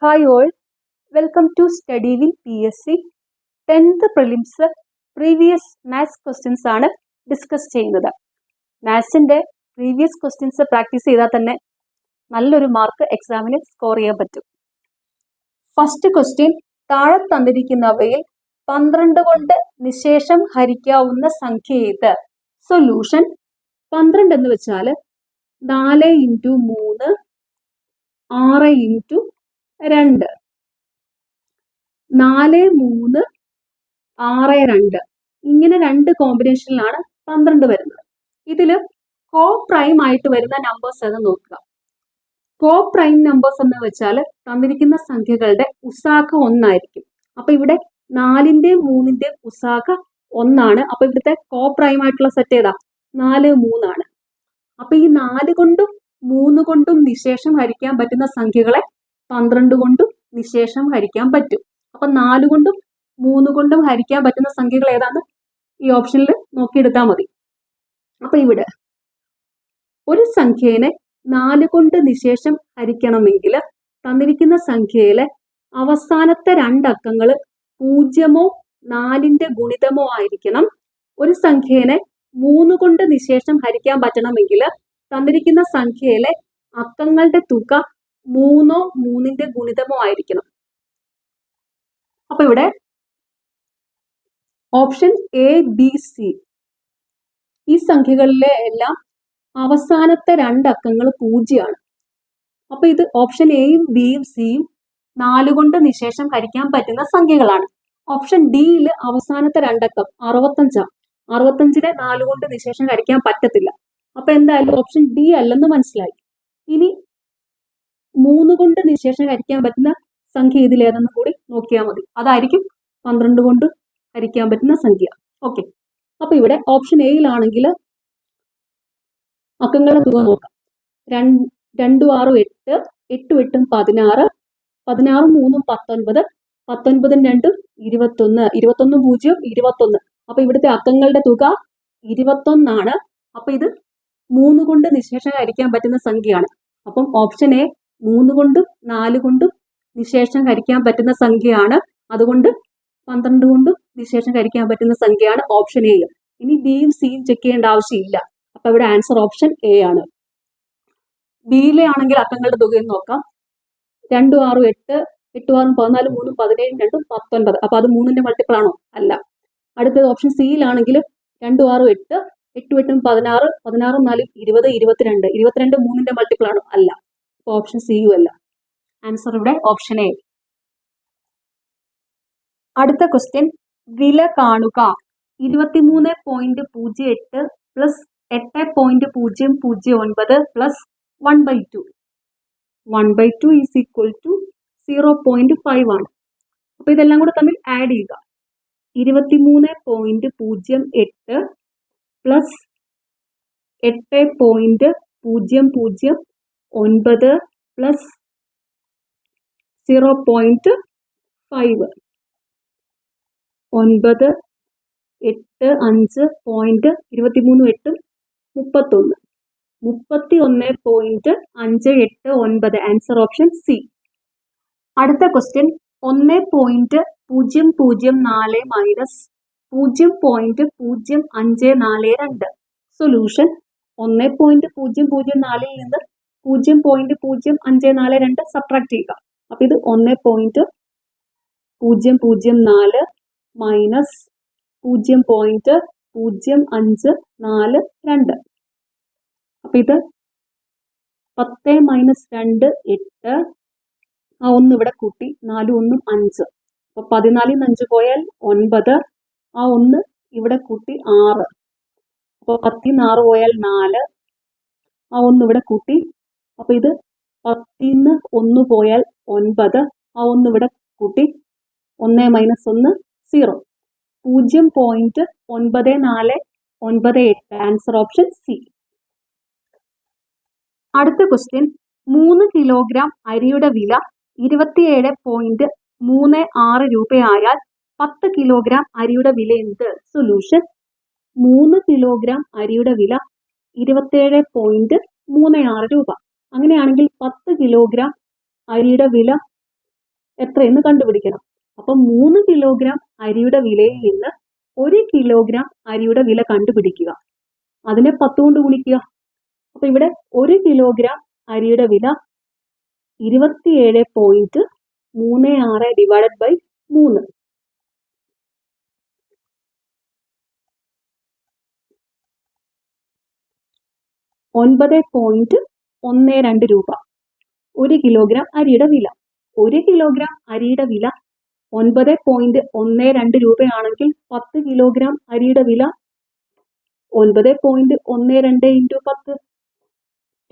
Hi all, welcome to Study with PSC 10th Prelims Previous Maths Questions ആണ് discuss ചെയ്യുന്നത്. മാത്സിന്റെ previous questions practice ചെയ്താൽ തന്നെ നല്ലൊരു mark എക്സാമിന് സ്കോർ ചെയ്യാൻ പറ്റും. ഫസ്റ്റ് ക്വസ്റ്റ്യൻ, താഴെ തന്നിരിക്കുന്നവയിൽ 12 കൊണ്ട് നിശേഷം ഹരിക്കാവുന്ന സംഖ്യ ഏത്? സൊല്യൂഷൻ 12 എന്ന് വെച്ചാൽ 4 × 3 6 × 2 4 3 6 2 ഇങ്ങനെ രണ്ട് കോമ്പിനേഷനിലാണ് 12 വരുന്നത്. ഇതിൽ കോ പ്രൈം ആയിട്ട് വരുന്ന നമ്പേഴ്സ് എന്ന് നോക്കുക. കോ പ്രൈം നമ്പേഴ്സ് എന്ന് വെച്ചാൽ തന്നിരിക്കുന്ന സംഖ്യകളുടെ ഉസാഖ 1 ആയിരിക്കും. അപ്പൊ ഇവിടെ 4ന്റെയും 3ന്റെയും ഉസാഖ 1 ആണ്. അപ്പൊ ഇവിടുത്തെ കോ പ്രൈം ആയിട്ടുള്ള സെറ്റ് ഏതാ? 4 3 ആണ്. അപ്പൊ ഈ 4 കൊണ്ടും 3 കൊണ്ടും നിശേഷം ഹരിക്കാൻ പറ്റുന്ന സംഖ്യകളെ 12 കൊണ്ടും നിശേഷം ഹരിക്കാൻ പറ്റും. അപ്പൊ 4 കൊണ്ടും 3 കൊണ്ടും ഹരിക്കാൻ പറ്റുന്ന സംഖ്യകൾ ഏതാണ്? ഈ ഓപ്ഷനിൽ നോക്കിയെടുത്താൽ മതി. അപ്പൊ ഇവിടെ ഒരു സംഖ്യയെ 4 കൊണ്ട് നിശേഷം ഹരിക്കണമെങ്കിൽ തന്നിരിക്കുന്ന സംഖ്യയിലെ അവസാനത്തെ 2 അക്കങ്ങൾ 0മോ 4ന്റെ ഗുണിതമോ ആയിരിക്കണം. ഒരു സംഖ്യയെ 3 കൊണ്ട് നിശേഷം ഹരിക്കാൻ പറ്റണമെങ്കിൽ തന്നിരിക്കുന്ന സംഖ്യയിലെ അക്കങ്ങളുടെ തുക 3ഓ 3ന്റെ ഗുണിതമോ ആയിരിക്കണം. അപ്പൊ ഇവിടെ ഓപ്ഷൻ എ ബി സി ഈ സംഖ്യകളിലെ എല്ലാം അവസാനത്തെ 2 അക്കങ്ങൾ 0 ആണ്. അപ്പൊ ഇത് ഓപ്ഷൻ എയും ബിയും സിയും 4 കൊണ്ട് നിശേഷം ഹരിക്കാൻ പറ്റുന്ന സംഖ്യകളാണ്. ഓപ്ഷൻ ഡിയിൽ അവസാനത്തെ 2 അക്കം 65 65നെ 4 കൊണ്ട് നിശേഷം ഹരിക്കാൻ പറ്റത്തില്ല. അപ്പൊ എന്തായാലും ഓപ്ഷൻ ഡി അല്ലെന്ന് മനസ്സിലായി. ഇനി 3 കൊണ്ട് നിശേഷം ഹരിക്കാൻ പറ്റുന്ന സംഖ്യ ഇതിലേതെന്ന് കൂടി നോക്കിയാൽ മതി. അതായിരിക്കും 12 കൊണ്ട് ഹരിക്കാൻ പറ്റുന്ന സംഖ്യ. ഓക്കെ, അപ്പൊ ഇവിടെ ഓപ്ഷൻ എയിലാണെങ്കിൽ അക്കങ്ങളുടെ തുക നോക്കാം. 2 6 8 8 8 16 16 3 19 19 2 21 21 0 21. അപ്പൊ ഇവിടുത്തെ അക്കങ്ങളുടെ തുക 21 ആണ്. അപ്പൊ ഇത് 3 കൊണ്ട് നിശേഷം ഹരിക്കാൻ പറ്റുന്ന സംഖ്യയാണ്. അപ്പം ഓപ്ഷൻ എ 3 കൊണ്ടും 4 കൊണ്ടും നിശേഷം ഹരിക്കാൻ പറ്റുന്ന സംഖ്യയാണ്. അതുകൊണ്ട് 12 കൊണ്ടും നിശേഷം ഹരിക്കാൻ പറ്റുന്ന സംഖ്യയാണ് ഓപ്ഷൻ എ. ഇനി ബിയും സിയും ചെക്ക് ചെയ്യേണ്ട ആവശ്യമില്ല. അപ്പൊ ഇവിടെ ആൻസർ ഓപ്ഷൻ എ ആണ്. ബിയിലെ ആണെങ്കിൽ അക്കങ്ങളുടെ തുകയും നോക്കാം. 2 6 8 8 6 14 3 17 2 19. അപ്പൊ അത് 3ന്റെ മൾട്ടിപ്പിൾ ആണോ? അല്ല. അടുത്തത് ഓപ്ഷൻ സിയിലാണെങ്കിൽ 2 6 8 8 8 16 16 4 20 22 22 3ന്റെ മൾട്ടിപ്പിൾ ആണോ? അല്ല. അപ്പൊ ഓപ്ഷൻ സിയും അല്ല. ആൻസർ ഇവിടെ ഓപ്ഷൻ എ. അടുത്ത ക്വസ്റ്റ്യൻ, വില കാണുക. 23.08 plus 8.009 plus 1/2 1/2 is equal to 0.5 ആണ്. അപ്പൊ ഇതെല്ലാം കൂടെ തമ്മിൽ ആഡ് ചെയ്യുക. 23.08 plus 8.009 plus 0.5 9 8 5 23 8 31 31.589. Answer option C. അടുത്ത ക്വസ്റ്റ്യൻ, 1.004 മൈനസ് 0.0542. സൊല്യൂഷൻ 1.004 നിന്ന് 0.0542 സബ്ട്രാക്ട് ചെയ്യുക. അപ്പൊ ഇത് 1.004 മൈനസ് 0.0542. അപ്പൊ ഇത് 10 മൈനസ് 2 8. ആ 1 ഇവിടെ കൂട്ടി 4 1 5. അപ്പൊ 14 5 പോയാൽ 9. ആ 1 ഇവിടെ കൂട്ടി 6. അപ്പൊ 10 6 പോയാൽ 4. ആ 1 ഇവിടെ കൂട്ടി. അപ്പൊ ഇത് 10 1 പോയാൽ 9. ആ 1 ഇവിടെ കൂട്ടി. 1 മൈനസ് 1 0. 0.9498. Answer option C. അടുത്ത ക്വസ്റ്റ്യൻ, 3 കിലോഗ്രാം അരിയുടെ വില 27.36 രൂപയായാൽ 10 കിലോഗ്രാം അരിയുടെ വില എന്ത്? സൊല്യൂഷൻ 3 കിലോഗ്രാം അരിയുടെ വില 27.36 രൂപ. അങ്ങനെയാണെങ്കിൽ 10 കിലോഗ്രാം അരിയുടെ വില എത്രയെന്ന് കണ്ടുപിടിക്കണം. അപ്പം 3 കിലോഗ്രാം അരിയുടെ വിലയിൽ നിന്ന് 1 കിലോഗ്രാം അരിയുടെ വില കണ്ടുപിടിക്കുക. അതിനെ 10 കൊണ്ട് ഗുണിക്കുക. അപ്പൊ ഇവിടെ 1 കിലോഗ്രാം അരിയുടെ വില 27.36 ഡിവൈഡഡ് ബൈ 3. 9.12 രൂപ 1 കിലോഗ്രാം അരിയുടെ വില. 1 കിലോഗ്രാം അരിയുടെ വില 9.12 രൂപയാണെങ്കിൽ 10 കിലോഗ്രാം അരിയുടെ വില 9.12 ഇൻറ്റു 10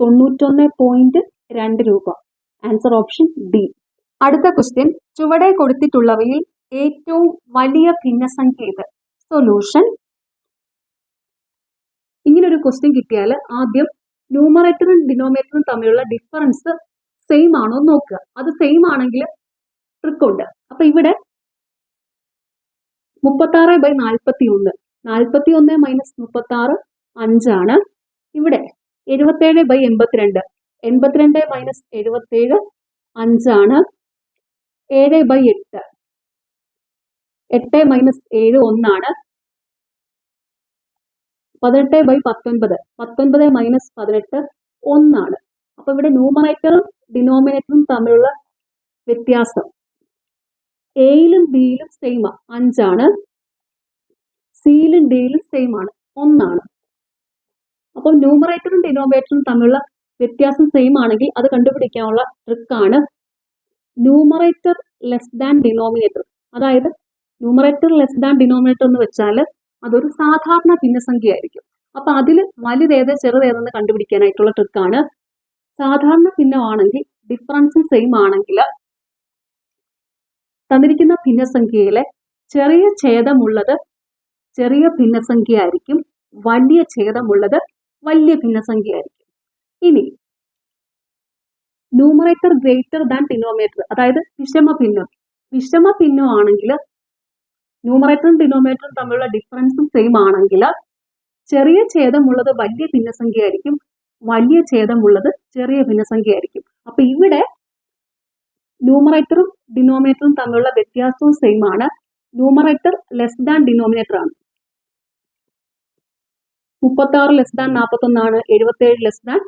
91.2 രൂപ. Answer option D. അടുത്ത ക്വസ്റ്റ്യൻ, ചുവടെ കൊടുത്തിട്ടുള്ളവയിൽ ഏറ്റവും വലിയ ഭിന്നസംഖ്യ ഏത്? സൊല്യൂഷൻ. ഇങ്ങനൊരു ക്വസ്റ്റ്യൻ കിട്ടിയാൽ ആദ്യം ന്യൂമറേറ്ററും ഡിനോമിനേറ്ററും തമ്മിലുള്ള ഡിഫറൻസ് സെയിം ആണോ നോക്കുക. അത് സെയിം ആണെങ്കിൽ ട്രിക്ക് ഉണ്ട്. അപ്പൊ ഇവിടെ 36/41, 41 മൈനസ് 36 5 ഇവിടെ 77/82, 82 മൈനസ് 77 5 7/8, 8 മൈനസ് 7 1 18/19, 19 മൈനസ് 18 1 അപ്പൊ ഇവിടെ ന്യൂമറേറ്ററും ഡിനോമിനേറ്ററും തമ്മിലുള്ള വ്യത്യാസം എയിലും ബിയിലും സെയിം 5 സിയിലും ഡിയിലും സെയിം 1 അപ്പം ന്യൂമറേറ്ററും ഡിനോമിനേറ്ററും തമ്മിലുള്ള വ്യത്യാസം സെയിം ആണെങ്കിൽ അത് കണ്ടുപിടിക്കാനുള്ള ട്രിക്കാണ് ന്യൂമറേറ്റർ ലെസ് ദാൻ ഡിനോമിനേറ്റർ. അതായത് ന്യൂമറേറ്റർ ലെസ് ദാൻ ഡിനോമിനേറ്റർ എന്ന് വെച്ചാൽ അതൊരു സാധാരണ ഭിന്നസംഖ്യ ആയിരിക്കും. അപ്പൊ അതിൽ വലുതേത് ചെറുതേതെന്ന് കണ്ടുപിടിക്കാനായിട്ടുള്ള ട്രിക്കാണ്. സാധാരണ ഭിന്നമാണെങ്കിൽ ഡിഫറൻസ് സെയിം ആണെങ്കിൽ തന്നിരിക്കുന്ന ഭിന്നസംഖ്യയിലെ ചെറിയ ഛേദമുള്ളത് ചെറിയ ഭിന്നസംഖ്യ ആയിരിക്കും, വലിയ ഛേദമുള്ളത് വലിയ ഭിന്നസംഖ്യ ആയിരിക്കും. ഇനി ന്യൂമറേറ്റർ ഗ്രേറ്റർ ദാൻ ഡിനോമിനേറ്റർ, അതായത് വിഷമ ഭിന്നം ആണെങ്കിൽ ന്യൂമറേറ്ററും ഡിനോമിനേറ്ററും തമ്മിലുള്ള ഡിഫറൻസും സെയിം ആണെങ്കിൽ ചെറിയ ഛേദമുള്ളത് വലിയ ഭിന്നസംഖ്യ ആയിരിക്കും, വലിയ ഛേദമുള്ളത് ചെറിയ ഭിന്നസംഖ്യ ആയിരിക്കും. അപ്പൊ ഇവിടെ ന്യൂമറേറ്ററും ഡിനോമിനേറ്ററും തമ്മിലുള്ള വ്യത്യാസവും സെയിം ആണ്. ന്യൂമറേറ്റർ ലെസ് ദാൻ ഡിനോമിനേറ്റർ ആണ്. 36 ലെസ് ദാൻ 41, 77 ലെസ് ദാൻ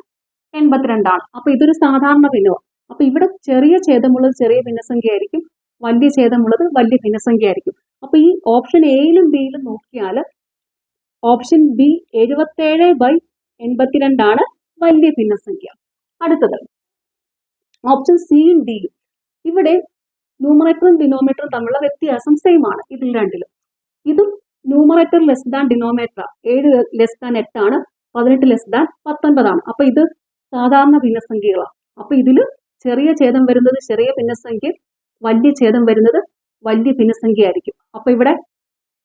82. അപ്പൊ ഇതൊരു സാധാരണ ഭിന്നമാണ്. അപ്പൊ ഇവിടെ ചെറിയ ഛേദമുള്ളത് ചെറിയ ഭിന്നസംഖ്യ ആയിരിക്കും, വലിയ ഛേദമുള്ളത് വലിയ ഭിന്നസംഖ്യ ആയിരിക്കും. അപ്പൊ ഈ ഓപ്ഷൻ എയിലും ബിയിലും നോക്കിയാൽ ഓപ്ഷൻ ബി 77/82 വലിയ ഭിന്നസംഖ്യ. അടുത്തത് ഓപ്ഷൻ സിയും ഡിയും. ഇവിടെ ന്യൂമറേറ്ററും ഡിനോമിനേറ്ററും തമ്മിലുള്ള വ്യത്യാസം സെയിം ആണ് ഇതിൽ രണ്ടിലും. ഇതും numerator less than denominator 7 less than 8, 18 less than 19. അപ്പൊ ഇത് സാധാരണ ഭിന്നസംഖ്യകളാണ്. അപ്പൊ ഇതിൽ ചെറിയ ഛേദം വരുന്നത് ചെറിയ ഭിന്നസംഖ്യ, വലിയ ഛേദം വരുന്നത് വലിയ ഭിന്നസംഖ്യ ആയിരിക്കും. അപ്പൊ ഇവിടെ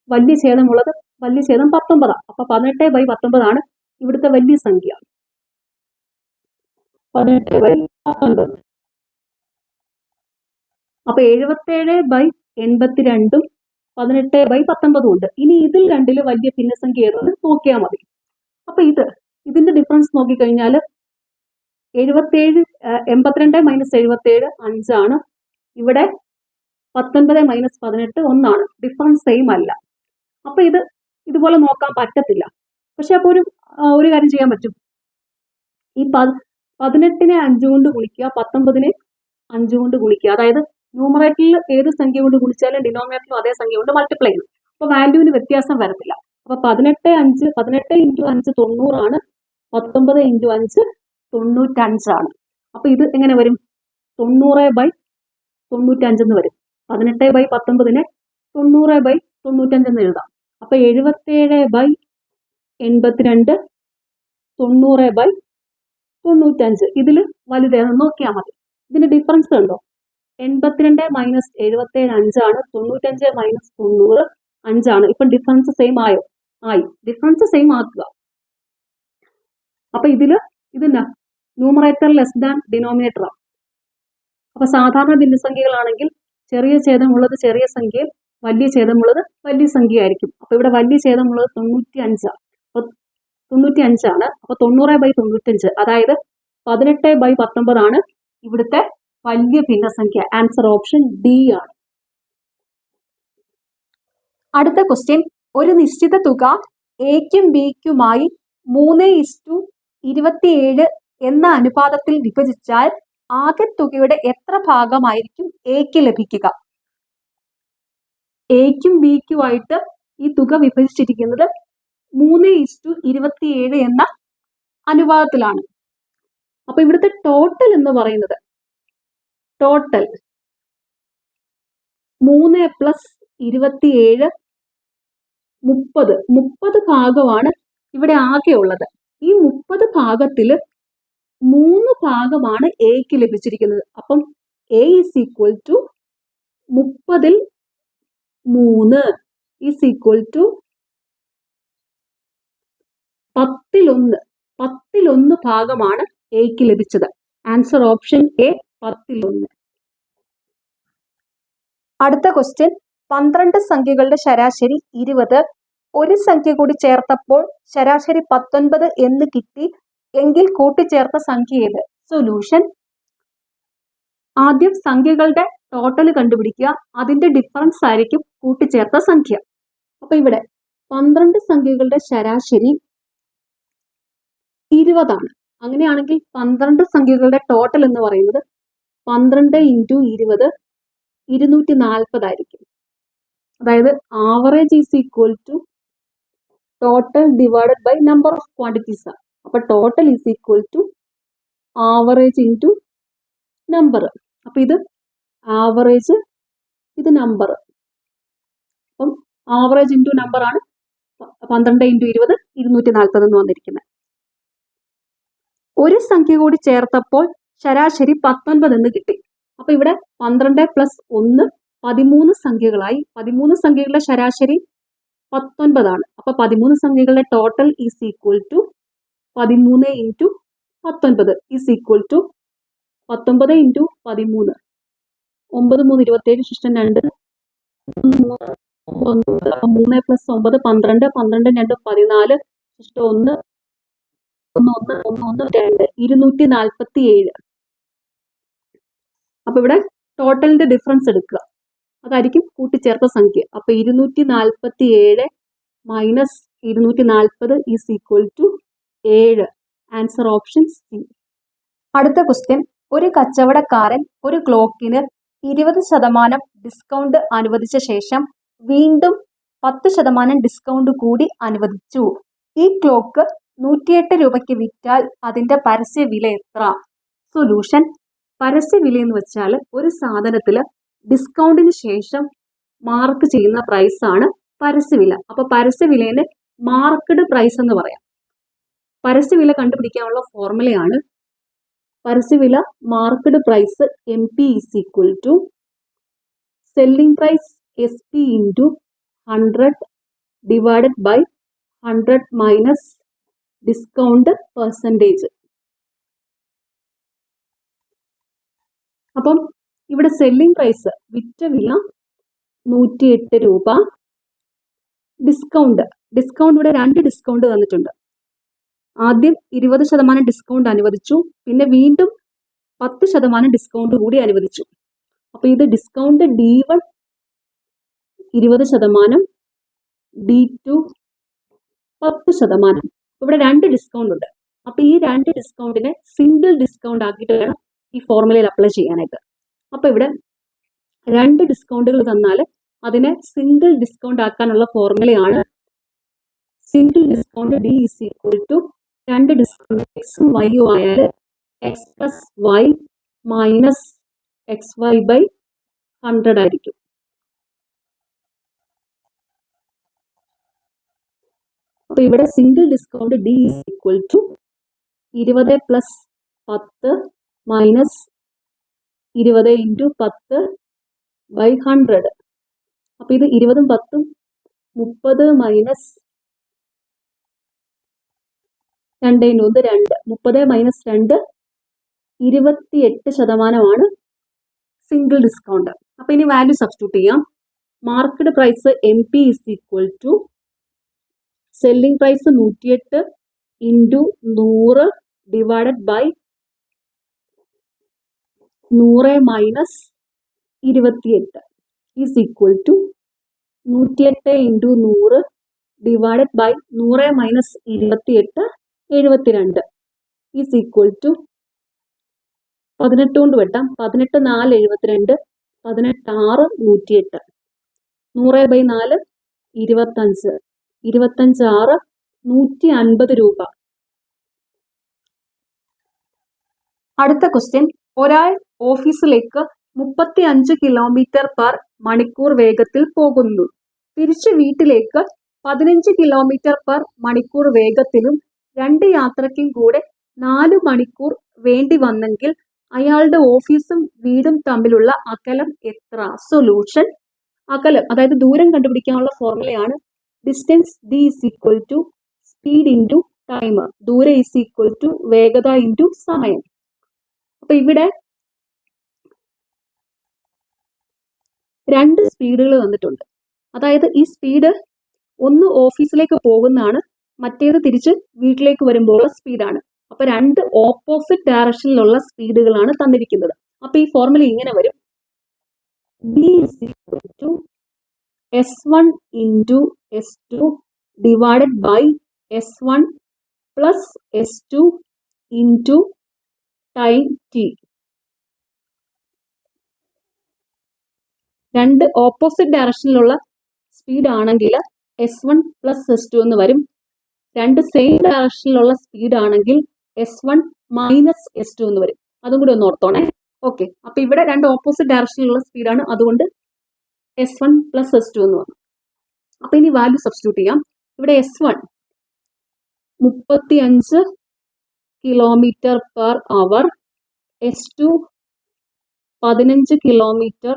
വലിയ ഛേദമുള്ളത് വലിയ ഛേദം 19. അപ്പൊ 18/19 ഇവിടുത്തെ വലിയ സംഖ്യ. 18/19. അപ്പൊ 77/82, 18/19 ഉണ്ട്. ഇനി ഇതിൽ രണ്ടില് വലിയ ഭിന്നസംഖ്യ ഏതെന്ന് നോക്കിയാൽ മതി. അപ്പൊ ഇതിന്റെ ഡിഫറൻസ് നോക്കിക്കഴിഞ്ഞാൽ 82 മൈനസ് 77 5 ഇവിടെ 19 മൈനസ് 18 1 ഡിഫറൻസ് സെയിം അല്ല. അപ്പൊ ഇതുപോലെ നോക്കാൻ പറ്റത്തില്ല. പക്ഷെ അപ്പൊ ഒരു കാര്യം ചെയ്യാൻ പറ്റും. ഈ 18നെ 5 കൊണ്ട് ഗുണിക്കുക, 19നെ 5 കൊണ്ട് ഗുണിക്കുക. അതായത് ന്യൂമറേറ്ററിൽ ഏത് സംഖ്യ കൊണ്ട് ഗുണിച്ചാലും ഡിനോമിനേറ്ററിലും അതേ സംഖ്യ കൊണ്ട് മൾട്ടിപ്ലൈ ചെയ്യണം. അപ്പൊ വാല്യൂവിന് വ്യത്യാസം വരത്തില്ല. അപ്പൊ 18 ഇൻറ്റു 5 90, 19 ഇൻറ്റു 5 95. അപ്പൊ ഇത് എങ്ങനെ വരും? 90/95 എന്ന് വരും. 18/19നെ 90/95 എന്ന് എഴുതാം. അപ്പൊ 77/82, 90/95. ഇതിൽ വലുതേതെന്ന് നോക്കിയാൽ മതി. ഇതിന് ഡിഫറൻസ് ഉണ്ടോ? 82 മൈനസ് 77 5, 95 മൈനസ് 90 5. ഇപ്പൊ ഡിഫറൻസ് സെയിം ആയോ? ആയി. ഡിഫറൻസ് സെയിം ആക്കുക. അപ്പൊ ഇതെന്നാ ന്യൂമറേറ്റർ ലെസ് ദാൻ ഡിനോമിനേറ്റർ ആണ്. അപ്പൊ സാധാരണ ഭിന്നസംഖ്യകളാണെങ്കിൽ ചെറിയ ഛേദമുള്ളത് ചെറിയ സംഖ്യ, വലിയ ഛേദമുള്ളത് വലിയ സംഖ്യ ആയിരിക്കും. അപ്പൊ ഇവിടെ വലിയ ഛേദമുള്ളത് 95. അപ്പൊ 95. അപ്പൊ 90/95, അതായത് 18/19 ഇവിടുത്തെ വലിയ ഭിന്നസംഖ്യ. ആൻസർ ഓപ്ഷൻ ഡി ആണ്. അടുത്ത ക്വസ്റ്റ്യൻ, ഒരു നിശ്ചിത തുക എക്കും ബിക്കുമായി 3:27 എന്ന അനുപാതത്തിൽ വിഭജിച്ചാൽ ആകെ തുകയുടെ എത്ര ഭാഗമായിരിക്കും എക്ക് ലഭിക്കുക? എക്കും ബിക്കുമായിട്ട് ഈ തുക വിഭജിച്ചിരിക്കുന്നത് 3:27 എന്ന അനുപാതത്തിലാണ്. അപ്പൊ ഇവിടുത്തെ ടോട്ടൽ എന്ന് പറയുന്നത് ടോട്ടൽ 3 + 27 30 ഭാഗമാണ് ഇവിടെ ആകെ ഉള്ളത്. ഈ 30 ഭാഗത്തിൽ 3 ഭാഗമാണ് എക്ക് ലഭിച്ചിരിക്കുന്നത്. അപ്പം എ = 30 3 = 10 ഭാഗമാണ് എക്ക് ലഭിച്ചത്. ആൻസർ ഓപ്ഷൻ എ 10 അടുത്ത ക്വസ്റ്റ്യൻ, 12 സംഖ്യകളുടെ ശരാശരി 20, ഒരു സംഖ്യ കൂടി ചേർത്തപ്പോൾ ശരാശരി 19 എന്ന് കിട്ടി എങ്കിൽ കൂട്ടിച്ചേർത്ത സംഖ്യ ഏത്? സൊല്യൂഷൻ, ആദ്യം സംഖ്യകളുടെ ടോട്ടൽ കണ്ടുപിടിക്കുക, അതിന്റെ ഡിഫറൻസ് ആയിരിക്കും കൂട്ടിച്ചേർത്ത സംഖ്യ. അപ്പൊ ഇവിടെ 12 സംഖ്യകളുടെ ശരാശരി 20 ആണ്. അങ്ങനെയാണെങ്കിൽ 12 സംഖ്യകളുടെ ടോട്ടൽ എന്ന് പറയുന്നത് 12 × 20 240 ആയിരിക്കും. അതായത് average = total divided by number of quantities. അപ്പൊ ടോട്ടൽ = ആവറേജ് × നമ്പർ. അപ്പൊ ഇത് ആവറേജ്, ഇത് നമ്പർ. അപ്പം ആവറേജ് × നമ്പർ ആണ് 12 × 20 240 എന്ന് വന്നിരിക്കുന്നത്. ഒരു സംഖ്യ കൂടി ചേർത്തപ്പോൾ ശരാശരി 19 എന്ന് കിട്ടി. അപ്പൊ ഇവിടെ 12 + 1 13 സംഖ്യകളായി. 13 സംഖ്യകളുടെ ശരാശരി 19 ആണ്. അപ്പൊ 13 സംഖ്യകളുടെ ടോട്ടൽ = 13 × 19 = 19 × 13. 9 3 27 ശിഷ്ടം 2 3 + 9 12 12 2 14 ശിഷ്ടം 1 1 1 1 2 247. അപ്പൊ ഇവിടെ ടോട്ടലിന്റെ ഡിഫറൻസ് എടുക്കുക, അതായിരിക്കും കൂട്ടിച്ചേർത്ത സംഖ്യ. അപ്പൊ 247 - 240 = 7. Answer option C. അടുത്ത ക്വസ്റ്റ്യൻ, ഒരു കച്ചവടക്കാരൻ ഒരു ക്ലോക്കിന് 20% ഡിസ്കൗണ്ട് അനുവദിച്ച ശേഷം വീണ്ടും 10% ഡിസ്കൗണ്ട് കൂടി അനുവദിച്ചു. ഈ ക്ലോക്ക് 108 രൂപയ്ക്ക് വിറ്റാൽ അതിന്റെ പരസ്യവില എത്ര? സൊല്യൂഷൻ, പരസ്യവില എന്ന് വെച്ചാൽ ഒരു സാധനത്തില് ഡിസ്കൗണ്ടിന് ശേഷം മാർക്ക് ചെയ്യുന്ന പ്രൈസ് ആണ് പരസ്യവില. അപ്പൊ പരസ്യവിലേനെ മാർക്കഡ് പ്രൈസ് എന്ന് പറയാം. പരസ്യവില കണ്ടുപിടിക്കാനുള്ള ഫോർമുലയാണ് പരസ്യവില marked price MP = selling price SP × 100 divided by 100 minus discount percentage. അപ്പം ഇവിടെ സെല്ലിംഗ് പ്രൈസ് വിറ്റ വില 108 രൂപ. ഡിസ്കൗണ്ട് ഇവിടെ 2 ഡിസ്കൗണ്ട് തന്നിട്ടുണ്ട്. ആദ്യം 20% ഡിസ്കൗണ്ട് അനുവദിച്ചു, പിന്നെ വീണ്ടും 10% ഡിസ്കൗണ്ട് കൂടി അനുവദിച്ചു. അപ്പൊ ഇത് ഡിസ്കൗണ്ട് D1 20%, D2 10%. ഇവിടെ 2 ഡിസ്കൗണ്ട് ഉണ്ട്. അപ്പൊ ഈ 2 ഡിസ്കൗണ്ടിനെ സിംഗിൾ ഡിസ്കൗണ്ട് ആക്കിയിട്ട് വേണം ഈ ഫോർമുലയിൽ അപ്ലൈ ചെയ്യാനായിട്ട്. അപ്പൊ ഇവിടെ 2 ഡിസ്കൗണ്ടുകൾ തന്നാൽ അതിനെ സിംഗിൾ ഡിസ്കൗണ്ട് ആക്കാനുള്ള ഫോർമുലയാണ് സിംഗിൾ ഡിസ്കൗണ്ട് D = 2 ഡിസ്കൗണ്ട് എക്സും വൈയും ആയാൽ x + y minus xy by 100 ആയിരിക്കും. അപ്പൊ ഇവിടെ single discount D = 20 + 10 minus 20 × 10 by 100. അപ്പൊ ഇത് 20 ഉം 10 ഉം 30 മൈനസ് 2 × 1 2. 30 minus 2 28% single discount. അപ്പൊ ഇനി വാല്യൂ സബ്സ്റ്റിറ്റ്യൂട്ട് ചെയ്യാം. Market price MP = selling price 108 × 100 divided by 100 minus 28 is equal to 108 into 100 divided by 100 minus 28 72 is equal to 18 കൊണ്ട് വെട്ടാം. 18 4 72, 18 6 108, 100 ബൈ 4 25, 25 6 150 രൂപ. അടുത്ത ക്വസ്റ്റ്യൻ, ഒരാൾ ഓഫീസിലേക്ക് 35 കിലോമീറ്റർ പെർ മണിക്കൂർ വേഗത്തിൽ പോകുന്നു. തിരിച്ച് വീട്ടിലേക്ക് 15 കിലോമീറ്റർ പെർ മണിക്കൂർ വേഗത്തിലും 2 യാത്രയ്ക്കും കൂടെ 4 മണിക്കൂർ വേണ്ടി വന്നെങ്കിൽ അയാളുടെ ഓഫീസും വീടും തമ്മിലുള്ള അകലം എത്ര? സൊല്യൂഷൻ, അകലം അതായത് ദൂരം കണ്ടുപിടിക്കാനുള്ള ഫോർമുലയാണ് distance d is equal to speed into time. ദൂരം is equal to വേഗത ഇൻറ്റു സമയം. അപ്പൊ ഇവിടെ 2 സ്പീഡുകൾ തന്നിട്ടുണ്ട്. അതായത് ഈ സ്പീഡ് ഒന്ന് ഓഫീസിലേക്ക് പോകുന്നതാണ്, മറ്റേത് തിരിച്ച് വീട്ടിലേക്ക് വരുമ്പോഴുള്ള സ്പീഡാണ്. അപ്പൊ 2 ഓപ്പോസിറ്റ് ഡയറക്ഷനിലുള്ള സ്പീഡുകളാണ് തന്നിരിക്കുന്നത്. അപ്പൊ ഈ ഫോർമുല ഇങ്ങനെ വരും: d is equal to s1 into s2 divided by s1 plus s2 into time t. 2 opposite ഡയറക്ഷനിലുള്ള സ്പീഡ് ആണെങ്കിൽ s1 പ്ലസ് s2 എന്ന് വരും. 2 സെയിം ഡയറക്ഷനിലുള്ള സ്പീഡ് ആണെങ്കിൽ s1 മൈനസ് s2 എന്ന് വരും. അതും കൂടി ഒന്ന് ഓർത്തോണേ. ഓക്കെ, അപ്പൊ ഇവിടെ 2 ഓപ്പോസിറ്റ് ഡയറക്ഷനിലുള്ള സ്പീഡാണ്, അതുകൊണ്ട് s1 പ്ലസ് s2 എന്ന് വന്നു. അപ്പൊ ഇനി വാല്യൂ സബ്സ്റ്റിറ്റ്യൂട്ട് ചെയ്യാം. ഇവിടെ s1 35 kilometre per hour, s2 15 kilometre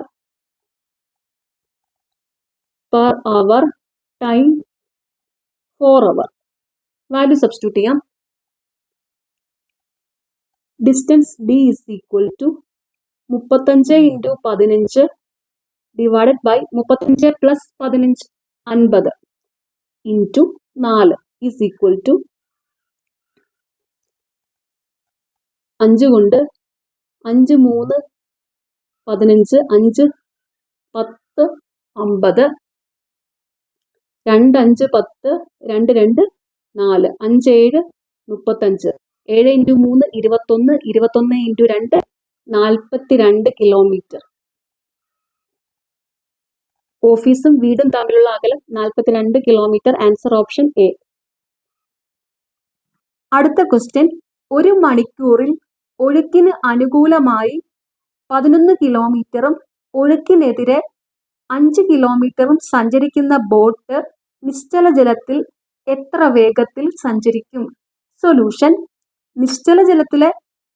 per hour, time 4 hour. Value substitute ചെയ്യാം. Distance d is equal to 35 into 15 divided by 35 plus 15 50 into 4 is equal to 5 കൊണ്ട് 5 3 15, 5 10 50, 2 5 10, 2 2 4, 5 7 35, 7 into 3 21, 21 into 2 42 kilometre. ഓഫീസും വീടും തമ്മിലുള്ള അകലം 42 കിലോമീറ്റർ. Answer option A. അടുത്ത question, ഒരു മണിക്കൂറിൽ ഒഴുക്കിന് അനുകൂലമായി 11 കിലോമീറ്ററും ഒഴുക്കിനെതിരെ 5 കിലോമീറ്ററും സഞ്ചരിക്കുന്ന ബോട്ട് നിശ്ചല ജലത്തിൽ എത്ര വേഗത്തിൽ സഞ്ചരിക്കും? സൊല്യൂഷൻ, നിശ്ചല ജലത്തിലെ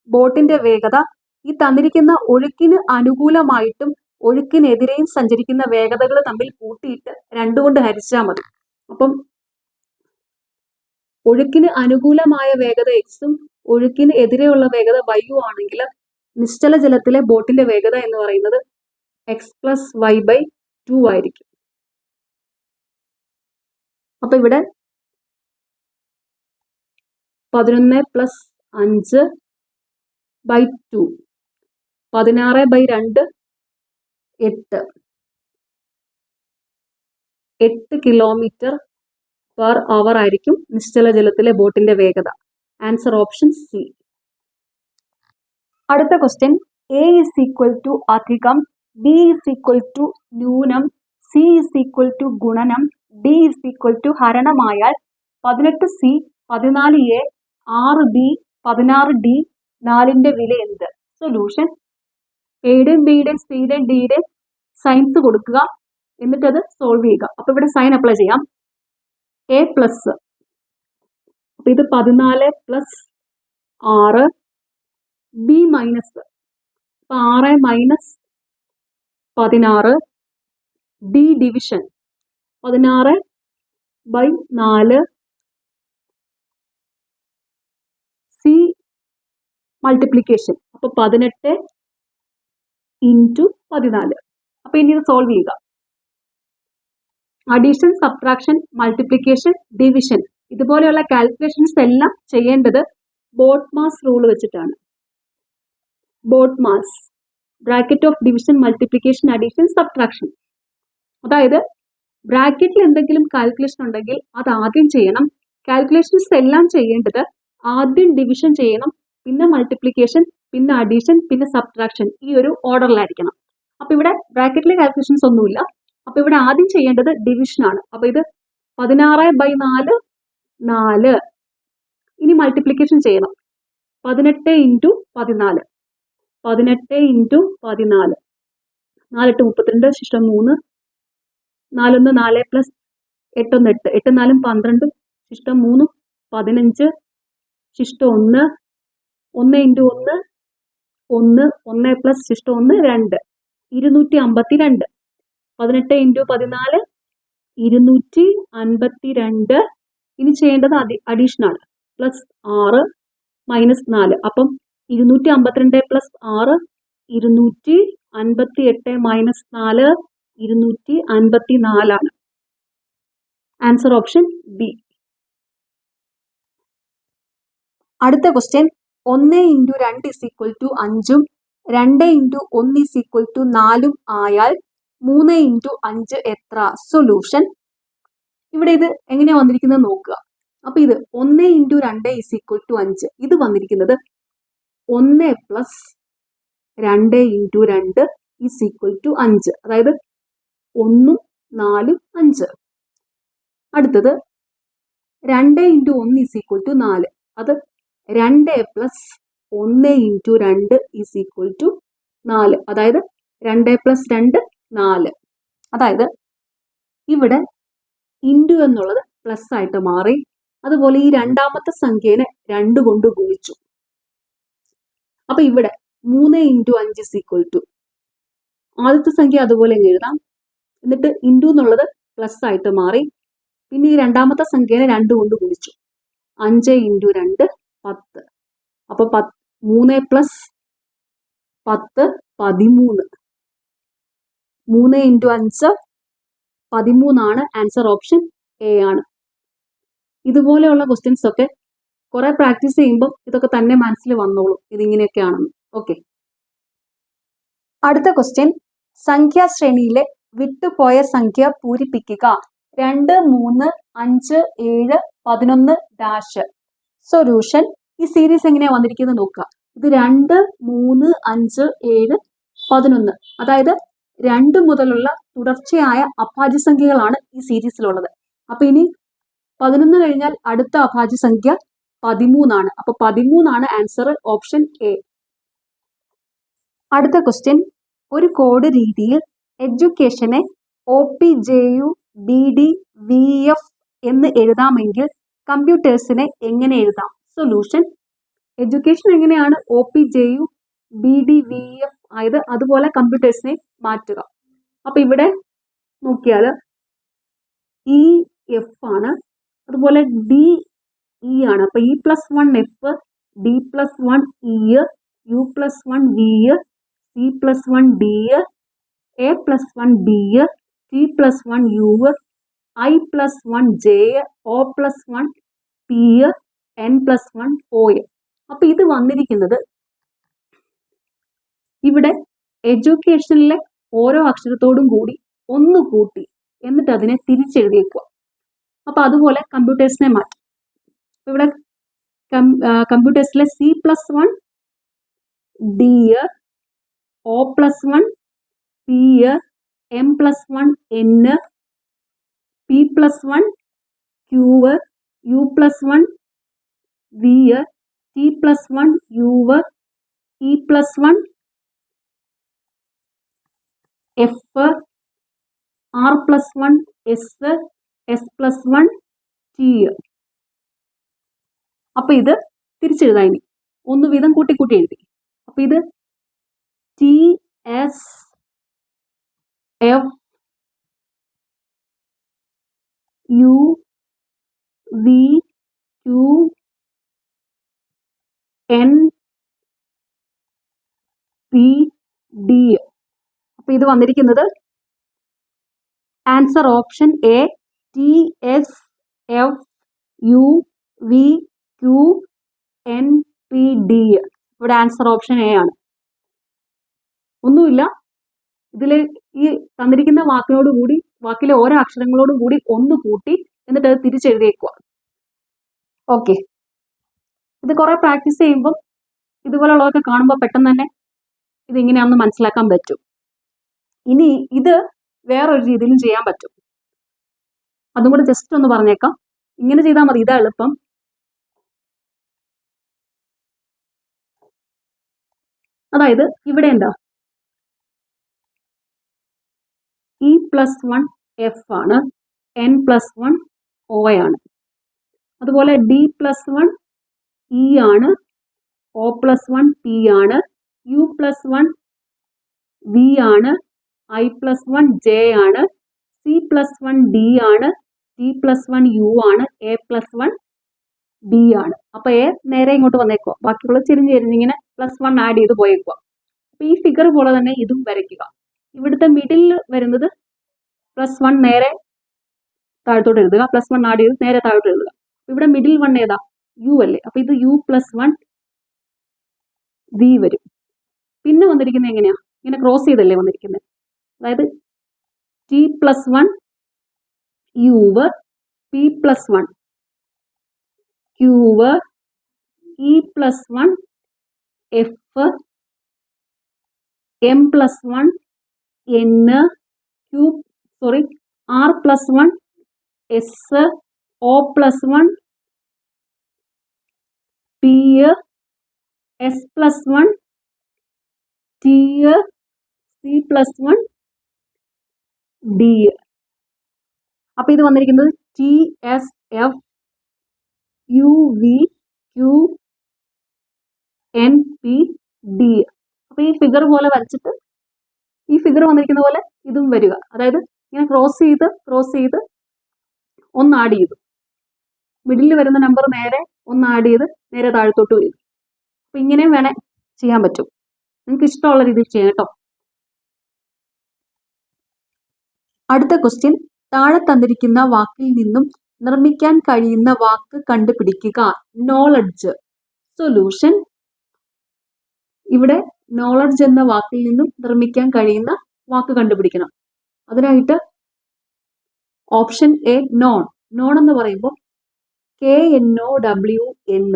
ബോട്ടിന്റെ വേഗത ഈ തന്നിരിക്കുന്ന ഒഴുക്കിന് അനുകൂലമായിട്ടും ഒഴുക്കിനെതിരെയും സഞ്ചരിക്കുന്ന വേഗതകൾ തമ്മിൽ കൂട്ടിയിട്ട് 2 കൊണ്ട് ഹരിച്ചാൽ മതി. അപ്പം ഒഴുക്കിന് അനുകൂലമായ വേഗത എക്സും ഒഴുക്കിന് എതിരെയുള്ള വേഗത വൈയും ആണെങ്കിൽ നിശ്ചല ജലത്തിലെ ബോട്ടിന്റെ വേഗത എന്ന് പറയുന്നത് എക്സ് പ്ലസ് വൈ ബൈ 2 ആയിരിക്കും. അപ്പൊ ഇവിടെ 11 plus 5 by 2, 16 by 2 8, 8 kilometre per hour ആയിരിക്കും നിശ്ചല ജലത്തിലെ ബോട്ടിന്റെ വേഗത. Answer option C. അടുത്ത question, A is equal to അധികം, ബി ഇസ് ഈക്വൽ ടു ന്യൂനം, സി ഇസ് ഈക്വൽ ടു ഗുണനം, ഡി ഇസ് ഈക്വൽ ടു ഹരണമായാൽ 18C 14A 6B 16D 4ന്റെ വില എന്ത്? സൊല്യൂഷൻ, എയുടെയും ബിയുടെയും സിയുടെയും ഡിയുടെയും സൈൻസ് കൊടുക്കുക, എന്നിട്ട് അത് സോൾവ് ചെയ്യുക. അപ്പൊ ഇവിടെ സൈൻ അപ്ലൈ ചെയ്യാം. എ പ്ലസ്, അപ്പൊ ഇത് 14 plus 6, B minus 6 minus 16, D division 16 by 4, C multiplication, അപ്പൊ 18 ഇൻറ്റു 14. അപ്പൊ ഇനി ഇത് സോൾവ് ചെയ്യുക. അഡീഷൻ, സബ്ട്രാക്ഷൻ, മൾട്ടിപ്ലിക്കേഷൻ, ഡിവിഷൻ ഇതുപോലെയുള്ള കാൽക്കുലേഷൻസ് എല്ലാം ചെയ്യേണ്ടത് ബോട്ട് മാസ് റൂൾ വെച്ചിട്ടാണ്. BODMAS bracket of division, multiplication, addition, subtraction. അതായത് ബ്രാക്കറ്റിൽ എന്തെങ്കിലും കാൽക്കുലേഷൻ ഉണ്ടെങ്കിൽ അത് ആദ്യം ചെയ്യണം. കാൽക്കുലേഷൻസ് എല്ലാം ചെയ്യേണ്ടത് ആദ്യം ഡിവിഷൻ ചെയ്യണം, പിന്നെ മൾട്ടിപ്ലിക്കേഷൻ, പിന്നെ അഡീഷൻ, പിന്നെ സബ്ട്രാക്ഷൻ. ഈ ഒരു ഓർഡറിലായിരിക്കണം. അപ്പൊ ഇവിടെ ബ്രാക്കറ്റിലെ കാൽക്കുലേഷൻസ് ഒന്നുമില്ല. അപ്പൊ ഇവിടെ ആദ്യം ചെയ്യേണ്ടത് ഡിവിഷൻ ആണ്. അപ്പൊ ഇത് 16/4 4. ഇനി മൾട്ടിപ്ലിക്കേഷൻ ചെയ്യണം. 18 × 14. 18 × 14. 4 8 32, ശിഷ്ടം 3. 4 1 4 പ്ലസ് 8 1 8. 8 4 12, ശിഷ്ടം 3 15, ശിഷ്ടം 1. 1 × 1 1. 1 പ്ലസ് ശിഷ്ടം 1 2. 252. 18 × 14 252. ഇനി ചെയ്യേണ്ടത് അഡീഷൻ ആണ്. Plus 6 minus 4. അപ്പം 252 പ്ലസ് 6 258 മൈനസ് 4 254 ആണ്. Answer option B. അടുത്ത ക്വസ്റ്റ്യൻ 1 × 2 = 5 2 × 1 = 4 ആയാൽ 3 × 5 എത്ര? സൊല്യൂഷൻ. ഇവിടെ ഇത് എങ്ങനെയാ വന്നിരിക്കുന്നത് നോക്കുക. അപ്പൊ ഇത് 1 × 2 = 5. ഇത് വന്നിരിക്കുന്നത് 1 പ്ലസ് 2 × 2 = 5. അതായത് 1 4 5. അടുത്തത് 2 × 1 = 4. അത് 2 പ്ലസ് 1 × 2 = 4. അതായത് 2 പ്ലസ് 2 4. അതായത് ഇവിടെ ഇൻറ്റു എന്നുള്ളത് പ്ലസ് ആയിട്ട് മാറി. അതുപോലെ ഈ രണ്ടാമത്തെ സംഖ്യേനെ 2 കൊണ്ട് ഗുണിച്ചു. അപ്പൊ ഇവിടെ 3 × 5 ആദ്യത്തെ സംഖ്യ അതുപോലെ എഴുതാം. എന്നിട്ട് ഇൻറ്റു എന്നുള്ളത് പ്ലസ് ആയിട്ട് മാറി. പിന്നെ ഈ രണ്ടാമത്തെ സംഖ്യേനെ 2 കൊണ്ട് ഗുണിച്ചു. 5 × 2 10. അപ്പൊ 3 പ്ലസ് 10 13. 3 × 5 13 ആണ്. ആൻസർ ഓപ്ഷൻ എ ആണ്. ഇതുപോലെയുള്ള ക്വസ്റ്റ്യൻസ് ഒക്കെ കുറെ പ്രാക്ടീസ് ചെയ്യുമ്പോൾ ഇതൊക്കെ തന്നെ മനസ്സിൽ വന്നോളൂ, ഇതിങ്ങനെയൊക്കെയാണെന്ന്. ഓക്കെ. അടുത്ത ക്വസ്റ്റ്യൻ, സംഖ്യാശ്രേണിയിലെ വിട്ടുപോയ സംഖ്യ പൂരിപ്പിക്കുക. 2 3 5 7 11 ഡാഷ്. സൊല്യൂഷൻ. ഈ സീരീസ് എങ്ങനെയാ വന്നിരിക്കുന്നത് നോക്കുക. ഇത് 2 3 5 7 11. അതായത് 2 മുതലുള്ള തുടർച്ചയായ അഭാജ്യസംഖ്യകളാണ് ഈ സീരീസിലുള്ളത്. അപ്പൊ ഇനി 11 കഴിഞ്ഞാൽ അടുത്ത അഭാജ്യസംഖ്യ 13 ആണ്. അപ്പൊ 13 ആണ് ആൻസർ ഓപ്ഷൻ എ. അടുത്ത ക്വസ്റ്റ്യൻ, ഒരു കോഡ് രീതിയിൽ എഡ്യൂക്കേഷനെ OPJU DD VF എന്ന് എഴുതാമെങ്കിൽ കമ്പ്യൂട്ടേഴ്സിനെ എങ്ങനെ എഴുതാം? സൊല്യൂഷൻ. എഡ്യൂക്കേഷൻ എങ്ങനെയാണ് OPJU DD VF ആയത്, അതുപോലെ കമ്പ്യൂട്ടേഴ്സിനെ മാറ്റുക. അപ്പൊ ഇവിടെ നോക്കിയാൽ EF ആണ്, അതുപോലെ DE ആണ്. അപ്പൊ E+1 F, D+1 E, U+1 V, C+1 D, A+1 D, T+1 U, I+1 J, O+1 P, N+1 O. അപ്പൊ ഇത് വന്നിരിക്കുന്നത് ഇവിടെ എഡ്യൂക്കേഷനിലെ ഓരോ അക്ഷരത്തോടും കൂടി ഒന്ന് കൂട്ടി എന്നിട്ട് അതിനെ തിരിച്ചെഴുതിയേക്കുക. അപ്പൊ അതുപോലെ കമ്പ്യൂട്ടേഴ്സിനെ മാറ്റും. ഇവിടെ കമ്പ്യൂട്ടേഴ്സിലെ C+1 D, O+1 P, M+1 N, P+1 Q, U+1 V, T+1 U, E+1 F, R+1 S, S+1 T. അപ്പൊ ഇത് തിരിച്ചെഴുതാ. ഇനി ഒന്ന് വീതം കൂട്ടി എഴുതി. അപ്പൊ ഇത് TS F U V Q N P D. അപ്പൊ ഇത് വന്നിരിക്കുന്നത് answer option A, TS F U V Q N P D. ഇവിടെ ആൻസർ ഓപ്ഷൻ എ ആണ്. ഒന്നുമില്ല. ഇതിൽ ഈ തന്നിരിക്കുന്ന വാക്കിലെ ഓരോ അക്ഷരങ്ങളോടും കൂടി ഒന്ന് കൂട്ടി എന്നിട്ട് അത് തിരിച്ചെഴുതിയേക്കുക. ഓക്കെ, ഇത് കുറെ പ്രാക്ടീസ് ചെയ്യുമ്പം ഇതുപോലുള്ളതൊക്കെ കാണുമ്പോൾ പെട്ടെന്ന് തന്നെ ഇതിങ്ങനെയാണെന്ന് മനസ്സിലാക്കാൻ പറ്റും. ഇനി ഇത് വേറൊരു രീതിയിലും ചെയ്യാൻ പറ്റും. അതും കൂടെ ജസ്റ്റ് ഒന്ന് പറഞ്ഞേക്കാം. ഇങ്ങനെ ചെയ്താൽ മതി, ഇതാ എളുപ്പം. അതായത് ഇവിടെ എന്താ E+1 F ആണ്, N+1 O ആണ്. അതുപോലെ D+1 E ആണ്, O+1 P ആണ്, U+1 V ആണ്, I+1 J ആണ്, C+1 D ആണ്, T+1 U ആണ്, A+1 B ആണ്. അപ്പൊ A നേരെ ഇങ്ങോട്ട് വന്നേക്കുക, ബാക്കിയുള്ള ചെരിഞ്ഞിങ്ങനെ +1 ആഡ് ചെയ്ത് പോയേക്കുക. അപ്പൊ ഈ ഫിഗർ പോലെ തന്നെ ഇതും വരയ്ക്കുക. ഇവിടുത്തെ മിഡിൽ വരുന്നത് +1 നേരെ താഴത്തോട്ട് എഴുതുക, +1 ആഡ് ചെയ്ത് നേരെ താഴോട്ട് എഴുതുക. ഇവിടെ മിഡിൽ വൺ ഏതാ? U അല്ലേ, അപ്പൊ ഇത് U+1 V വരും. പിന്നെ വന്നിരിക്കുന്നത് എങ്ങനെയാ? ഇങ്ങനെ ക്രോസ് ചെയ്തല്ലേ വന്നിരിക്കുന്നത്. അതായത് T+1 U, P+1 Q, E+1 F, M+1 N, R+1 S, O+1 P, S+1 T, C+1 D. അപ്പൊ ഇത് വന്നിരിക്കുന്നത് TSF UV QNPD. അപ്പൊ ഈ ഫിഗർ പോലെ വരച്ചിട്ട് ഈ ഫിഗർ വന്നിരിക്കുന്ന പോലെ ഇതും വരിക. അതായത് ഇങ്ങനെ ക്രോസ് ചെയ്ത് ഒന്ന് ആഡ് ചെയ്തു, മിഡിൽ വരുന്ന നമ്പർ നേരെ ഒന്ന് ആഡ് ചെയ്ത് നേരെ താഴത്തോട്ട് വരും. അപ്പൊ ഇങ്ങനെയും വേണേ ചെയ്യാൻ പറ്റും. നിങ്ങൾക്ക് ഇഷ്ടമുള്ള രീതിയിൽ ചെയ്യാം കേട്ടോ. അടുത്ത ക്വസ്റ്റ്യൻ, താഴെ തന്നിരിക്കുന്ന വാക്കിൽ നിന്നും നിർമ്മിക്കാൻ കഴിയുന്ന വാക്ക് കണ്ടുപിടിക്കുക. നോളജ്. സൊല്യൂഷൻ. ഇവിടെ നോളജ് എന്ന വാക്കിൽ നിന്നും നിർമ്മിക്കാൻ കഴിയുന്ന വാക്ക് കണ്ടുപിടിക്കണം. അതിനായിട്ട് ഓപ്ഷൻ എ നോൺ. നോൺ എന്ന് പറയുമ്പോൾ KNOWN.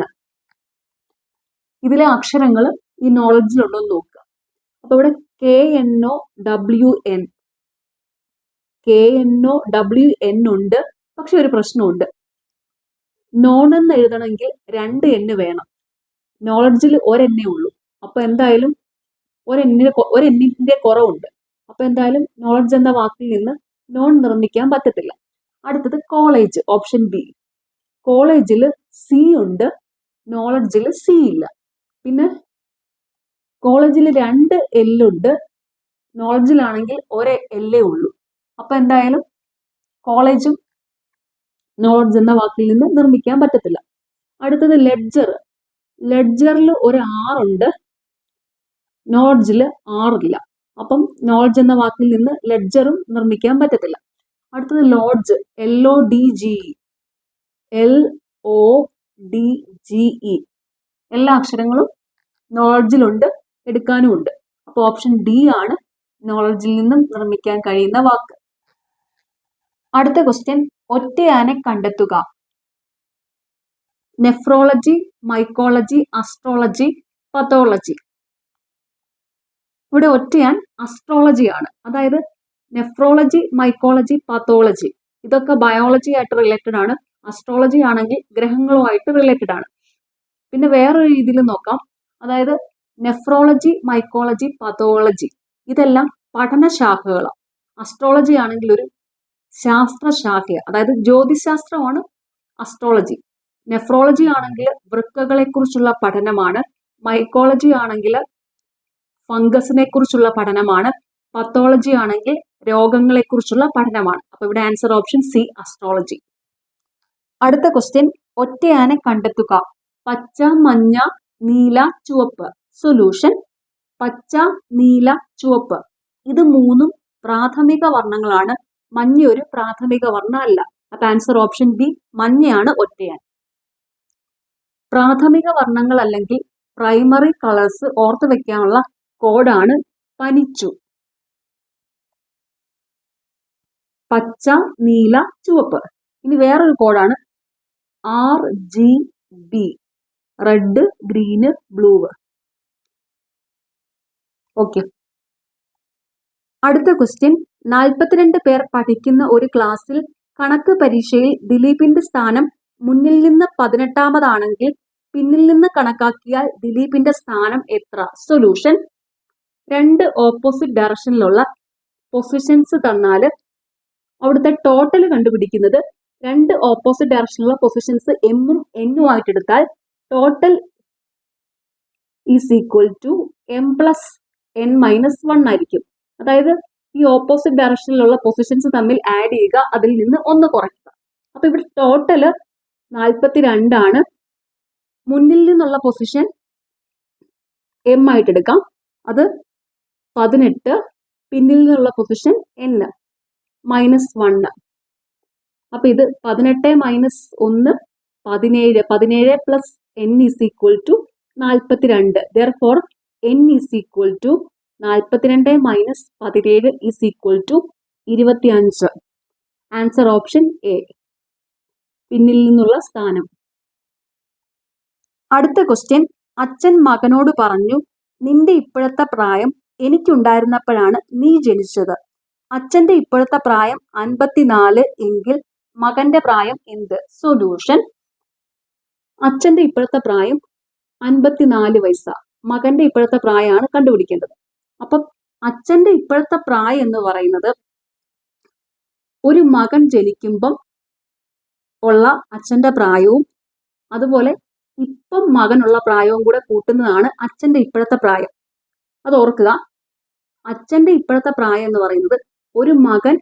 ഇതിലെ അക്ഷരങ്ങൾ ഈ നോളജിലുണ്ടോ എന്ന് നോക്കുക. അപ്പൊ ഇവിടെ KNOWN ഉണ്ട്. പക്ഷെ ഒരു പ്രശ്നമുണ്ട്, നോൺ എന്ന് എഴുതണമെങ്കിൽ 2 N വേണം. നോളജിൽ ഒരെണ്ണേ ഉള്ളൂ. അപ്പൊ എന്തായാലും ഒരെണ്ണിന്റെ കുറവുണ്ട്. അപ്പൊ എന്തായാലും നോളജ് എന്ന വാക്കിൽ നിന്ന് നോൺ നിർമ്മിക്കാൻ പറ്റത്തില്ല. അടുത്തത് കോളേജ്. Option B. കോളേജിൽ C ഉണ്ട്, നോളജിൽ C ഇല്ല. പിന്നെ കോളേജിൽ 2 L ഉണ്ട്, നോളജിലാണെങ്കിൽ ഒരു L ഉള്ളൂ. അപ്പൊ എന്തായാലും കോളേജും നോളജ് എന്ന വാക്കിൽ നിന്ന് നിർമ്മിക്കാൻ പറ്റത്തില്ല. അടുത്തത് ലെഡ്ജർ. ലെഡ്ജറിൽ ഒരു R ഉണ്ട്, നോളജിൽ R ഇല്ല. അപ്പം നോളജ് എന്ന വാക്കിൽ നിന്ന് ലെഡ്ജറും നിർമ്മിക്കാൻ പറ്റത്തില്ല. അടുത്തത് ലോഡ്ജ്. LODGE. എല്ലാ അക്ഷരങ്ങളും നോളജിലുണ്ട്, എടുക്കാനും ഉണ്ട്. അപ്പോൾ ഓപ്ഷൻ ഡി ആണ് നോളജിൽ നിന്നും നിർമ്മിക്കാൻ കഴിയുന്ന വാക്ക്. അടുത്ത ക്വസ്റ്റ്യൻ, ഒറ്റയാനെ കണ്ടെത്തുക. Nephrology, mycology, astrology, pathology. ഇവിടെ ഒറ്റയാൻ അസ്ട്രോളജി ആണ്. അതായത് നെഫ്രോളജി, മൈക്കോളജി, പത്തോളജി ഇതൊക്കെ ബയോളജി ആയിട്ട് റിലേറ്റഡ് ആണ്. അസ്ട്രോളജി ആണെങ്കിൽ ഗ്രഹങ്ങളുമായിട്ട് റിലേറ്റഡ് ആണ്. പിന്നെ വേറൊരു രീതിയിൽ നോക്കാം. അതായത് നെഫ്രോളജി, മൈക്കോളജി, പത്തോളജി ഇതെല്ലാം പഠനശാഖകളാണ്. അസ്ട്രോളജി ആണെങ്കിൽ ഒരു ശാസ്ത്രശാഖയാണ്. അതായത് ജ്യോതിശാസ്ത്രമാണ് അസ്ട്രോളജി. നെഫ്രോളജി ആണെങ്കിൽ വൃക്കകളെ കുറിച്ചുള്ള പഠനമാണ്. മൈക്കോളജി ആണെങ്കിൽ ഫംഗസിനെ കുറിച്ചുള്ള പഠനമാണ്. പത്തോളജി ആണെങ്കിൽ രോഗങ്ങളെ കുറിച്ചുള്ള പഠനമാണ്. അപ്പൊ ഇവിടെ ആൻസർ ഓപ്ഷൻ സി, അസ്ട്രോളജി. അടുത്ത ക്വസ്റ്റ്യൻ, ഒറ്റയാനെ കണ്ടെത്തുക. പച്ച, മഞ്ഞ, നീല, ചുവപ്പ്. സൊല്യൂഷൻ. പച്ച, നീല, ചുവപ്പ് ഇത് 3ഉം പ്രാഥമിക വർണ്ണങ്ങളാണ്. മഞ്ഞ ഒരു പ്രാഥമിക വർണ്ണം അല്ല. അപ്പൊ ആൻസർ ഓപ്ഷൻ ബി, മഞ്ഞയാണ് ഒറ്റയാൻ. പ്രാഥമിക വർണ്ണങ്ങൾ അല്ലെങ്കിൽ പ്രൈമറി കളേഴ്സ് ഓർത്തു വെക്കാനുള്ള കോഡാണ് പനിച്ചു. പച്ച, നീല, ചുവപ്പ്. ഇനി വേറൊരു കോഡാണ് RGB, red, green, blue. Okay. അടുത്ത ക്വസ്റ്റ്യൻ, 42 പേർ പഠിക്കുന്ന ഒരു ക്ലാസ്സിൽ കണക്ക് പരീക്ഷയിൽ ദിലീപിന്റെ സ്ഥാനം മുന്നിൽ നിന്ന് 18-മതാണെങ്കിൽ പിന്നിൽ നിന്ന് കണക്കാക്കിയാൽ ദിലീപിന്റെ സ്ഥാനം എത്ര? സൊല്യൂഷൻ, 2 ഓപ്പോസിറ്റ് ഡയറക്ഷനിലുള്ള പൊസിഷൻസ് തന്നാൽ അവിടുത്തെ ടോട്ടൽ കണ്ടുപിടിക്കുന്നത് 2 ഓപ്പോസിറ്റ് ഡയറക്ഷനിലുള്ള പൊസിഷൻസ് എമ്മും എന്നും ആയിട്ട് എടുത്താൽ total is equal to m+n-1 ആയിരിക്കും. അതായത് ഈ ഓപ്പോസിറ്റ് ഡയറക്ഷനിലുള്ള പൊസിഷൻസ് തമ്മിൽ ആഡ് ചെയ്യുക, അതിൽ നിന്ന് 1 കുറയ്ക്കുക. അപ്പൊ ഇവിടെ ടോട്ടല് 42 ആണ്. മുന്നിൽ നിന്നുള്ള പൊസിഷൻ m ആയിട്ട് എടുക്കാം, അത് 18. പിന്നിൽ നിന്നുള്ള പൊസിഷൻ n -1. അപ്പൊ ഇത് 18 - 1 17. 17 + n is equal to 42. Therefore n is equal to 42 - 17 is equal to 25. Answer option A, പിന്നിൽ നിന്നുള്ള സ്ഥാനം. അടുത്ത ക്വസ്റ്റ്യൻ, അച്ഛൻ മകനോട് പറഞ്ഞു, നിന്റെ ഇപ്പോഴത്തെ പ്രായം എനിക്കുണ്ടായിരുന്നപ്പോഴാണ് നീ ജനിച്ചത്. അച്ഛന്റെ ഇപ്പോഴത്തെ പ്രായം 54 എങ്കിൽ മകന്റെ പ്രായം എന്ത്? സൊല്യൂഷൻ, അച്ഛന്റെ ഇപ്പോഴത്തെ പ്രായം 54 വയസ്സാണ്. മകന്റെ ഇപ്പോഴത്തെ പ്രായമാണ് കണ്ടുപിടിക്കേണ്ടത്. അപ്പം അച്ഛന്റെ ഇപ്പോഴത്തെ പ്രായം എന്ന് പറയുന്നത് ഒരു മകൻ ജനിക്കുമ്പം ഉള്ള അച്ഛന്റെ പ്രായവും അതുപോലെ ഇപ്പം മകനുള്ള പ്രായവും കൂടെ കൂട്ടുന്നതാണ് അച്ഛന്റെ ഇപ്പോഴത്തെ പ്രായം. അത് ഓർക്കുക, അച്ഛന്റെ ഇപ്പോഴത്തെ പ്രായം എന്ന് പറയുന്നത് ഒരു മകൻ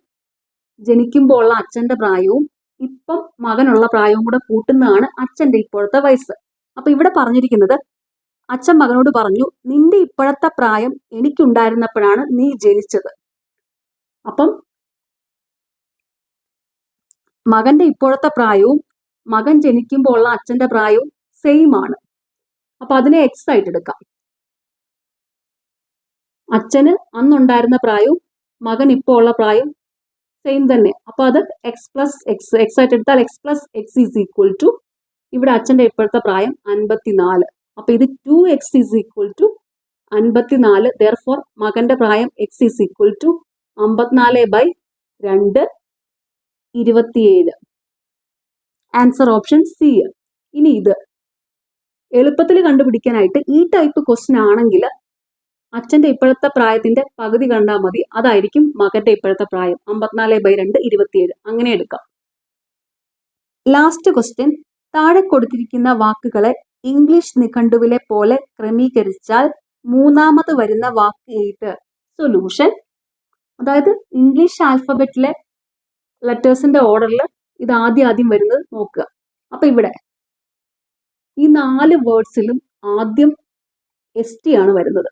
ജനിക്കുമ്പോൾ ഉള്ള അച്ഛന്റെ പ്രായവും ഇപ്പം മകനുള്ള പ്രായവും കൂടെ കൂട്ടുന്നതാണ് അച്ഛന്റെ ഇപ്പോഴത്തെ വയസ്സ്. അപ്പൊ ഇവിടെ പറഞ്ഞിരിക്കുന്നത്, അച്ഛൻ മകനോട് പറഞ്ഞു, നിന്റെ ഇപ്പോഴത്തെ പ്രായം എനിക്കുണ്ടായിരുന്നപ്പോഴാണ് നീ ജനിച്ചത്. അപ്പം മകന്റെ ഇപ്പോഴത്തെ പ്രായവും മകൻ ജനിക്കുമ്പോൾ ഉള്ള അച്ഛന്റെ പ്രായവും സെയിം ആണ്. അപ്പൊ അതിനെ x ആയിട്ട് എടുക്കാം. അച്ഛന് അന്നുണ്ടായിരുന്ന പ്രായവും മകൻ ഇപ്പോൾ ഉള്ള പ്രായവും സെയിം തന്നെ. അപ്പൊ അത് x ആയിട്ട് എടുത്താൽ x + x is equal to, ഇവിടെ അച്ഛന്റെ ഇപ്പോഴത്തെ പ്രായം 54. അപ്പൊ ഇത് 2x is equal to 54. Therefore മകന്റെ പ്രായം x is equal to 54/2 27. Answer option C. ഇനി ഇത് എളുപ്പത്തിൽ കണ്ടുപിടിക്കാനായിട്ട് ഈ ടൈപ്പ് ക്വസ്റ്റ്യൻ ആണെങ്കിൽ അച്ഛന്റെ ഇപ്പോഴത്തെ പ്രായത്തിന്റെ പകുതി കണ്ടാൽ മതി, അതായിരിക്കും മകന്റെ ഇപ്പോഴത്തെ പ്രായം. 54/2 27 അങ്ങനെ എടുക്കാം. ലാസ്റ്റ് ക്വസ്റ്റ്യൻ, താഴെ കൊടുത്തിരിക്കുന്ന വാക്കുകളെ ഇംഗ്ലീഷ് നിഘണ്ടുവിലെ പോലെ ക്രമീകരിച്ചാൽ മൂന്നാമത് വരുന്ന വാക്ക് ഏത്? സൊല്യൂഷൻ, അതായത് ഇംഗ്ലീഷ് ആൽഫബറ്റിലെ ലെറ്റേഴ്സിന്റെ ഓർഡറിൽ ഇത് ആദ്യം വരുന്നത് നോക്കുക. അപ്പൊ ഇവിടെ ഈ 4 വേർഡ്സിലും ആദ്യം ST ആണ് വരുന്നത്.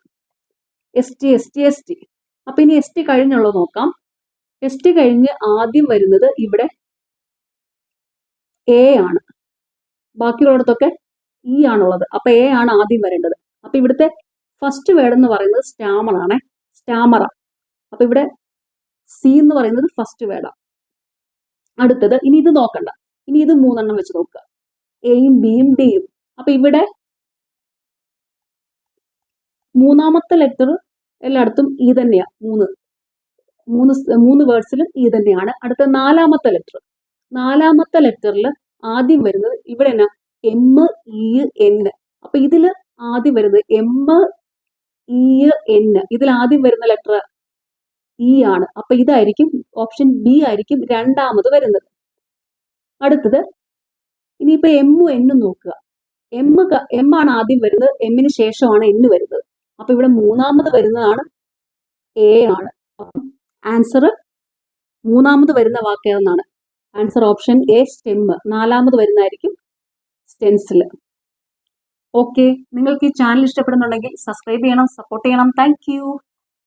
ST. അപ്പൊ ഇനി ST കഴിഞ്ഞുള്ളത് നോക്കാം. ST കഴിഞ്ഞ് ആദ്യം വരുന്നത് ഇവിടെ A ആണ്. ബാക്കിയുള്ളിടത്തൊക്കെ E ആണുള്ളത്. അപ്പൊ A ആണ് ആദ്യം വരേണ്ടത്. അപ്പൊ ഇവിടുത്തെ ഫസ്റ്റ് വേർഡ് എന്ന് പറയുന്നത് സ്റ്റാമർ ആണ്. സ്റ്റാമറ. അപ്പൊ ഇവിടെ C എന്ന് പറയുന്നത് ഫസ്റ്റ് വേർഡാണ്. അടുത്തത്, ഇനി ഇത് നോക്കണ്ട, ഇനി ഇത് 3 എണ്ണം വെച്ച് നോക്കുക, എയും ബിയും ഡിയും. അപ്പൊ ഇവിടെ മൂന്നാമത്തെ ലെറ്റർ എല്ലായിടത്തും E തന്നെയാ. മൂന്ന് വേർഡ്സിലും E തന്നെയാണ്. അടുത്ത നാലാമത്തെ ലെറ്ററിൽ ആദ്യം വരുന്നത് ഇവിടെ എന്നാ MEN. അപ്പൊ ഇതില് ആദ്യം വരുന്നത് MEN. ഇതിൽ ആദ്യം വരുന്ന ലെറ്റർ E ആണ്. അപ്പൊ ഇതായിരിക്കും ഓപ്ഷൻ ബി ആയിരിക്കും രണ്ടാമത് വരുന്നത്. അടുത്തത്, ഇനിയിപ്പോ എമ്മും എന്നും നോക്കുക. എം ആണ് ആദ്യം വരുന്നത്, എമ്മിന് ശേഷമാണ് N വരുന്നത്. അപ്പൊ ഇവിടെ മൂന്നാമത് വരുന്നതാണ് A ആണ്. ആൻസർ മൂന്നാമത് വരുന്ന വാക്ക് ഏതെന്നാണ്? Answer option A, stem. നാലാമത് വരുന്നതായിരിക്കും സ്റ്റെൻസിൽ. ഓക്കെ, നിങ്ങൾക്ക് ഈ ചാനൽ ഇഷ്ടപ്പെടുന്നുണ്ടെങ്കിൽ സബ്സ്ക്രൈബ് ചെയ്യണം, സപ്പോർട്ട് ചെയ്യണം. Thank you.